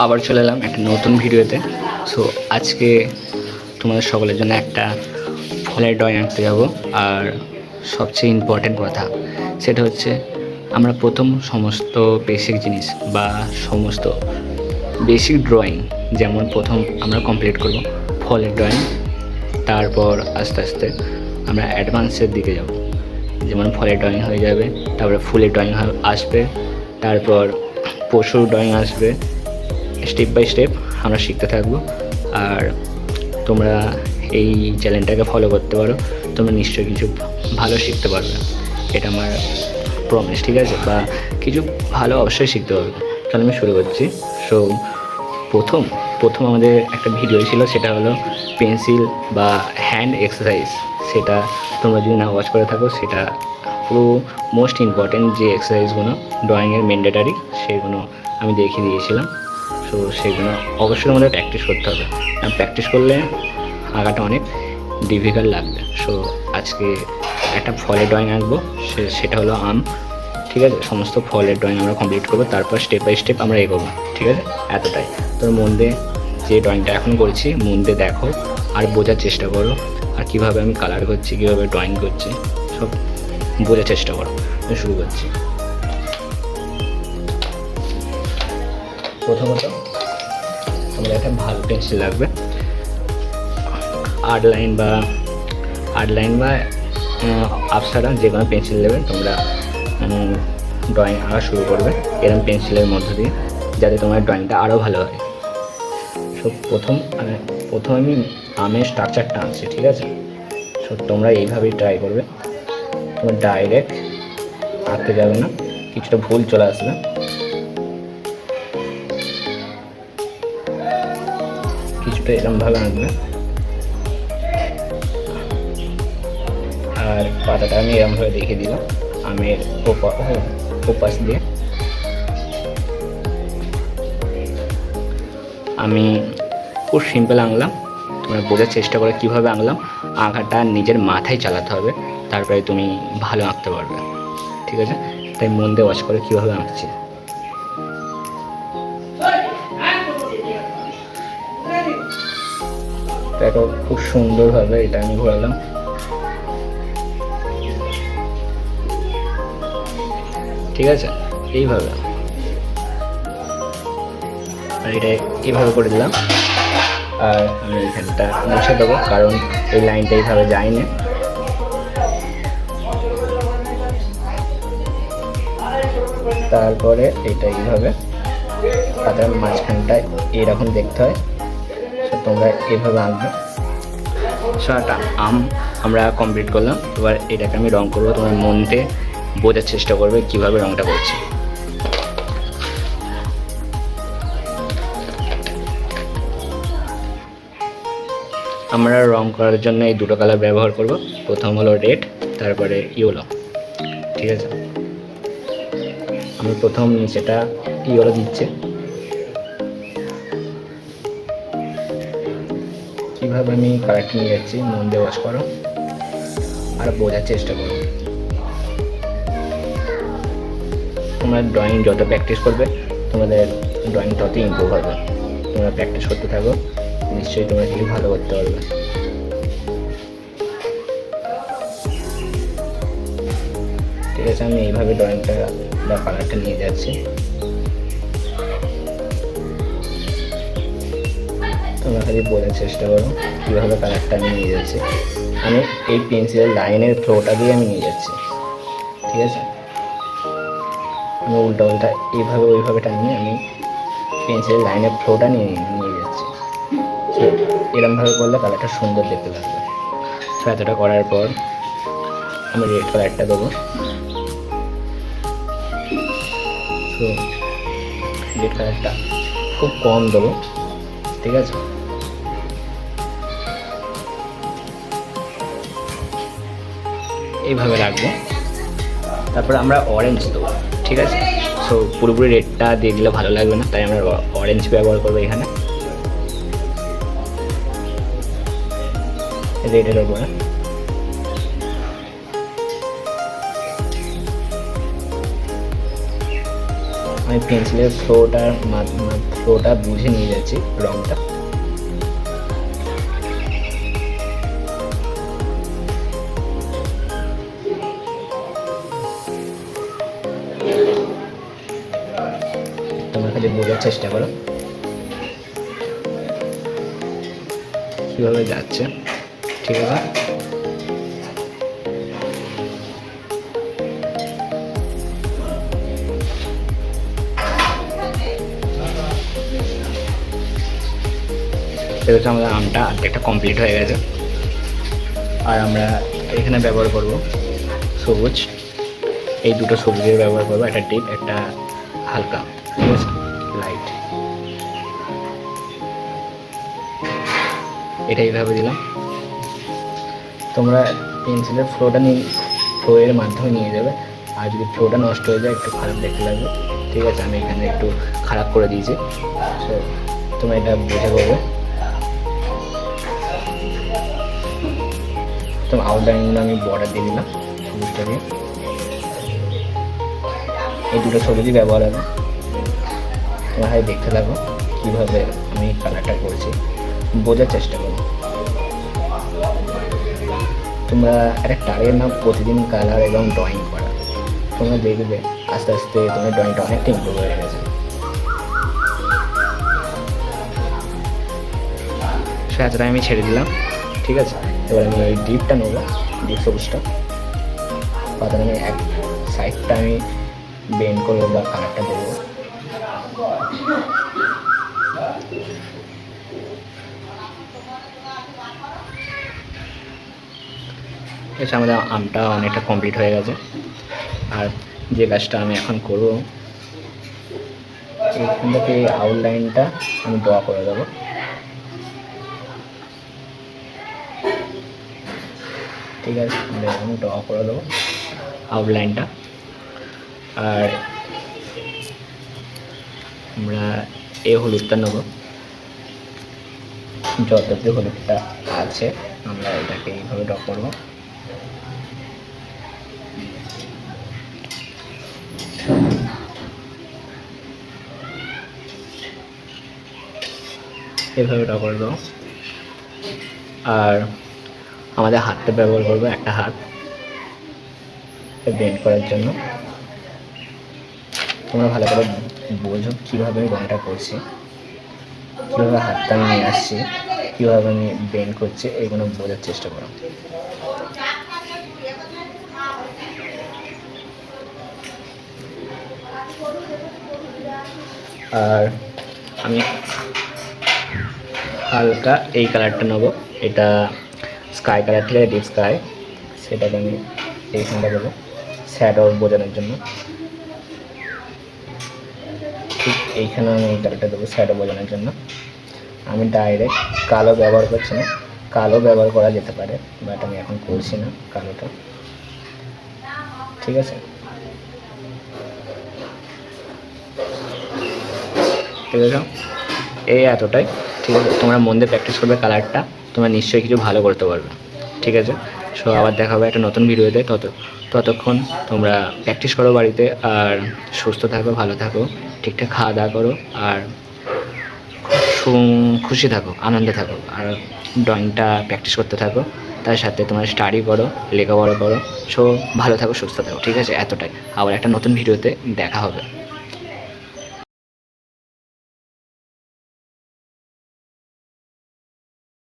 আবার চলে এলাম একটা নতুন ভিডিওতে। সো আজকে তোমাদের সকলের জন্য একটা ফলের ড্রয়িং আঁকতে যাব। আর সবচেয়ে ইম্পর্টেন্ট কথা সেটা হচ্ছে আমরা প্রথম সমস্ত বেসিক জিনিস বা সমস্ত বেসিক ড্রয়িং যেমন প্রথম আমরা কমপ্লিট করব ফলের ড্রয়িং, তারপর আস্তে আস্তে আমরা অ্যাডভান্সের দিকে যাব। যেমন ফলের ড্রয়িং হয়ে যাবে, তারপরে ফুলের ড্রয়িং আসবে, তারপর পশুর ড্রয়িং আসবে। স্টেপ বাই স্টেপ আমরা শিখতে থাকবো। আর তোমরা এই চ্যানেলটাকে ফলো করতে পারো, তোমরা নিশ্চয়ই কিছু ভালো শিখতে পারবে, এটা আমার প্রমিস, ঠিক আছে? বা কিছু ভালো অবশ্যই শিখতে পারবে। তাহলে আমি শুরু করছি। সো প্রথম আমাদের একটা ভিডিও ছিল, সেটা হলো পেন্সিল বা হ্যান্ড এক্সারসাইজ। সেটা তোমরা যদি না ওয়াচ করে থাকো, সেটা পুরো মোস্ট ইম্পর্টেন্ট যে এক্সারসাইজগুলো ড্রয়িংয়ের ম্যান্ডেটারি, সেগুলো আমি দেখিয়ে দিয়েছিলাম। সো সেগুলো অবশ্যই আমাদের প্র্যাকটিস করতে হবে। প্র্যাকটিস করলে আঁকাটা অনেক ডিফিকাল্ট লাগবে। সো আজকে একটা ফলের ড্রয়িং আঁকবো, সেটা হলো আম, ঠিক আছে? সমস্ত ফলের ড্রয়িং আমরা কমপ্লিট করবো, তারপর স্টেপ বাই স্টেপ আমরা এগোবো, ঠিক আছে? এতটাই। তোর মন দিয়ে যে ড্রয়িংটা এখন করছি মন দিয়ে দেখো আর বোঝার চেষ্টা করো, আর কীভাবে আমি কালার করছি, কীভাবে ড্রয়িং করছি, সব বোঝার চেষ্টা করো। আমি শুরু করছি। প্রথমত আমাদের একটা ভালো পেন্সিল লাগবে। আর্ট লাইন বা আপসারা যে কোনো পেন্সিল নেবে তোমরা, ড্রয়িং আঁকা শুরু করবে এরকম পেন্সিলের মধ্য দিয়ে, যাতে তোমার ড্রয়িংটা আরও ভালো হয়। সো প্রথম আমি আমের স্ট্রাকচারটা আনছি, ঠিক আছে? সো তোমরা এইভাবেই ট্রাই করবে, তোমরা ডাইরেক্ট আঁকতে যাবে না, কিছুটা ভুল চলে আসবে। কিছুটা এরকমভাবে আঁকবে। আর পাতাটা আমি এরকমভাবে দেখিয়ে দিলাম আমের ওপাশ দিয়ে। আমি খুব সিম্পল আঁকলাম, তোমরা বোঝার চেষ্টা করে কীভাবে আঁকলাম। আঁকাটা নিজের মাথায় চালাতে হবে, তারপরে তুমি ভালো আঁকতে পারবে, ঠিক আছে? তাই মন দিয়ে ওয়াচ করে কীভাবে আঁকছি। দেখো খুব সুন্দরভাবে এটা আমি ঘোরালাম। ঠিক আছে? এইভাবে আর এটা এইভাবে করে দিলাম। আর আমি এখানটা মুছে দেবো, কারণ এই লাইনটা এইভাবে যায়নি। তারপরে এটা এইভাবে পাতার মাঝখানটা এইরকম দেখতে হয়। তোমরা এইভাবে আঁকবে। একটা আম আমরা কমপ্লিট করলাম। এবার এটাকে আমি রং করবো, তোমার মনতে বোঝার চেষ্টা করবে কীভাবে রংটা করছি। আমরা রং করার জন্য এই দুটো কালার ব্যবহার করব। প্রথম হলো রেড, তারপরে ইয়েলো, ঠিক আছে? আমি প্রথম নিচেটা ইয়েলো দিচ্ছি। কীভাবে আমি কালারটা নিয়ে যাচ্ছি মন দিয়ে ওয়াচ করো আর বোঝার চেষ্টা করো। তোমরা ড্রয়িং যত প্র্যাকটিস করবে তোমাদের ড্রয়িং ততই ইমপ্রুভ হবে। তোমরা প্র্যাকটিস করতে থাকো, নিশ্চয়ই তোমরা কিছু ভালো করতে পারবে। ঠিক আছে, আমি এইভাবে ড্রয়িংটা বা কালারটা নিয়ে যাচ্ছি। তোমরা খালি বোঝার চেষ্টা করো কীভাবে কালারটা আমি নিয়ে যাচ্ছি। আমি এই পেন্সিলের লাইনের ফ্লোটা দিয়ে আমি নিয়ে যাচ্ছি, ঠিক আছে? আমি উল্টা এইভাবে ওইভাবে টানিয়ে আমি পেন্সিলের লাইনের ফ্লোটা নিয়ে যাচ্ছি। এরকমভাবে করলে কালারটা সুন্দর দেখতে লাগবে। তো এতটা করার পর আমি রেড কালারটা দেবো। তো রেড কালারটা খুব কম দেবো, ঠিক আছে? এইভাবে রাখবো। তারপরে আমরা অরেঞ্জ দেবো, ঠিক আছে? সো পুরোপুরি রেডটা দিয়ে দিলে ভালো লাগবে না, তাই আমরা অরেঞ্জ ব্যবহার করবো এখানে রেডের ওপরে। আমি পেন্সিলের ফ্লোটা বুঝে নিয়ে যাচ্ছি রঙটা। তোমরা খালি বোঝার চেষ্টা করো কীভাবে যাচ্ছে, ঠিক আছে? সেটা আমাদের আমটা একটা কমপ্লিট হয়ে গেছে। আর আমরা এখানে ব্যবহার করব সবুজ, এই দুটো সবুজের ব্যবহার করবো, একটা ডিপ একটা হালকা, ঠিক আছে, লাইট। এটা এইভাবে দিলাম। তোমরা পেন্সিলের ফ্লোয়ের মাধ্যমে নিয়ে যাবে। আর যদি ফ্লোটা নষ্ট হয়ে যায় একটু খারাপ দেখতে লাগবে, ঠিক আছে? আমি এখানে একটু খারাপ করে দিয়েছি, তো তোমরা এটা বুঝে করবে। তো আউটলাইনগুলো আমি বর্ডার দিয়ে দিলাম সবুজটা দিয়ে। এই দুটো সবুজই ব্যবহার হবে। তোমরা হয় দেখতে থাকো কীভাবে আমি কালারটা করছি, বোঝার চেষ্টা করো। তোমরা একটা টার্গেট নাও প্রতিদিন কালার এবং ড্রয়িং করা। তোমরা দেখবে আস্তে আস্তে তোমার ড্রয়িংটা অনেকটা ইমপ্রুভ হয়ে গেছে। সে এতটা আমি ছেড়ে দিলাম, ঠিক আছে? এবার আমি এই ডিপটা নেবো, ডিপ সবুজটা পাতা আমি এক সাইডটা আমি বেন্ড করবো বা কালারটা দেবো। এসে আমাদের আমটা অনেকটা কমপ্লিট হয়ে গেছে। আর যে কাজটা আমি এখন করবো, এখান থেকে আউটলাইনটা আমি ড্র করে দেবো, ঠিক আছে? আমি ড্র করে দেবো আউটলাইনটা। আর আমরা এই হলুদটা নেবো, যতটুকু হলুদটা আছে আমরা এটাকে এইভাবে ড্র করবো। এভাবে ড্র করে দেবো। আর আমাদের হাতটা ব্যবহার করবো, একটা হাত বেন্ড করার জন্য। তোমরা ভালো করে বোঝো কীভাবে আমি রঙটা করছি, কীভাবে হাতটা আমি নিয়ে আসছি, কীভাবে আমি বেন্ড করছি, এইগুলো বোঝার চেষ্টা করো। আর আমি হালকা এই কালারটা নেবো, এটা স্কাই কালার থেকে ডিপ স্কাই, সেটাকে আমি এইখানটা দেবো শ্যাডো বোঝানোর জন্য। ঠিক এইখানে আমি এই কালারটা দেবো শ্যাডো বোঝানোর জন্য। আমি ডাইরেক্ট কালো ব্যবহার করছি না, কালো ব্যবহার করা যেতে পারে, বাট আমি এখন করছি না কালোটা, ঠিক আছে? ঠিক আছে, এই এতটাই, ঠিক আছে? তোমরা মন দিয়ে প্র্যাকটিস করবে কালারটা, তোমরা নিশ্চয়ই কিছু ভালো করতে পারবে, ঠিক আছে? সো আবার দেখা হবে একটা নতুন ভিডিওতে। ততক্ষণ তোমরা প্র্যাকটিস করো বাড়িতে, আর সুস্থ থাকো, ভালো থাকো, ঠিকঠাক খাওয়া দাওয়া করো, আর খুশি থাকো, আনন্দে থাকো, আর ড্রয়িংটা প্র্যাকটিস করতে থাকো। তার সাথে তোমরা স্টাডি করো, লেখাপড়া করো। সো ভালো থাকো, সুস্থ থাকো, ঠিক আছে? এতটাই। আবার একটা নতুন ভিডিওতে দেখা হবে।